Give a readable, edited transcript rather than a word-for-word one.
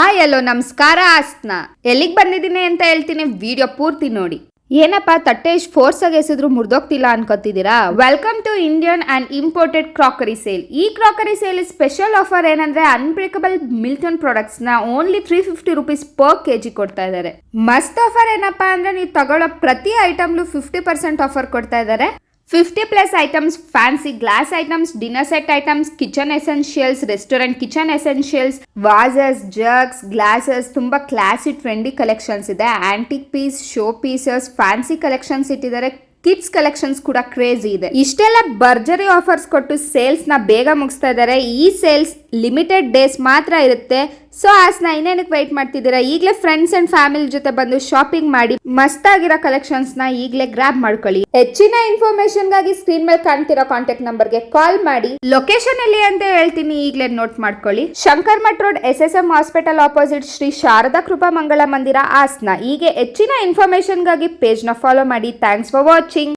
ಎಲ್ಲೋ ನಮಸ್ಕಾರ ಆಸ್ನ ಎಲ್ಲಿಗೆ ಬಂದಿದ್ದೀನಿ ಅಂತ ಹೇಳ್ತೀನಿ, ವಿಡಿಯೋ ಪೂರ್ತಿ ನೋಡಿ. ಏನಪ್ಪ ತಟ್ಟೆ ಇಷ್ಟು ಫೋರ್ಸ್ ಆಗಿ ಎಸೆದ್ರು ಮುರ್ದೋಗ್ತಿಲ್ಲ ಅನ್ಕೋತಿದ್ದೀರಾ? Welcome to Indian and imported crockery sale. ಈ ಕ್ರಾಕರಿ ಸೇಲ್ ಸ್ಪೆಷಲ್ ಆಫರ್ ಏನಂದ್ರೆ ಅನ್ಬ್ರೇಕಬಲ್ ಮಿಲ್ಟನ್ ಪ್ರಾಡಕ್ಟ್ಸ್ ನ ಓನ್ಲಿ 350 rupees per kg ಕೊಡ್ತಾ ಇದ್ದಾರೆ. ಮಸ್ತ್ ಆಫರ್ ಏನಪ್ಪಾ ಅಂದ್ರೆ ನೀವು ತಗೊಳ್ಳೋ ಪ್ರತಿ ಐಟಮ್ಲು 50% ಆಫರ್ ಕೊಡ್ತಾ ಇದ್ದಾರೆ. 50+ items, fancy glass items, dinner set items, kitchen essentials, restaurant kitchen essentials, vases, jugs, glasses, ತುಂಬಾ ಕ್ಲಾಸಿ ಟ್ರೆಂಡಿ ಕಲೆಕ್ಷನ್ಸ್ ಇದೆ. Antique piece, show pieces, fancy collections ಇಟ್ಟಿದ್ದಾರೆ. ಕಿಡ್ಸ್ ಕಲೆಕ್ಷನ್ಸ್ ಕೂಡ ಕ್ರೇಜಿ ಇದೆ. ಇಷ್ಟೆಲ್ಲ ಭರ್ಜರಿ ಆಫರ್ಸ್ ಕೊಟ್ಟು ಸೇಲ್ಸ್ ನ ಬೇಗ ಮುಗಿಸ್ತಾ ಇದ್ದಾರೆ. ಈ ಸೇಲ್ಸ್ ಲಿಮಿಟೆಡ್ ಡೇಸ್ ಮಾತ್ರ ಇರುತ್ತೆ. ಸೊ ಆಸ್ನ ಇನ್ನೇನಕ್ಕೆ ವೆಯ್ಟ್ ಮಾಡ್ತಿದ್ದೀರಾ? ಈಗಲೇ ಫ್ರೆಂಡ್ಸ್ ಅಂಡ್ ಫ್ಯಾಮಿಲಿ ಜೊತೆ ಬಂದು ಶಾಪಿಂಗ್ ಮಾಡಿ ಮಸ್ತ್ ಆಗಿರೋ ಕಲೆಕ್ಷನ್ಸ್ ನ ಈಗಲೇ ಗ್ರಾಬ್ ಮಾಡ್ಕೊಳ್ಳಿ. ಹೆಚ್ಚಿನ ಇನ್ಫಾರ್ಮೇಶನ್ ಗಾಗಿ ಸ್ಕ್ರೀನ್ ಮೇಲೆ ಕಾಣ್ತಿರೋ ಕಾಂಟ್ಯಾಕ್ಟ್ ನಂಬರ್ಗೆ ಕಾಲ್ ಮಾಡಿ. ಲೊಕೇಶನ್ ಎಲ್ಲಿ ಅಂತ ಹೇಳ್ತೀನಿ, ಈಗಲೇ ನೋಟ್ ಮಾಡ್ಕೊಳ್ಳಿ. Shankar Math road, SSM hospital opposite, Shri Sharada Krupa Mangala Mandira, Hassan. ಹೀಗೆ ಹೆಚ್ಚಿನ ಇನ್ಫಾರ್ಮೇಶನ್ ಗಾಗಿ ಪೇಜ್ ನ ಫಾಲೋ ಮಾಡಿ. Thanks for watching.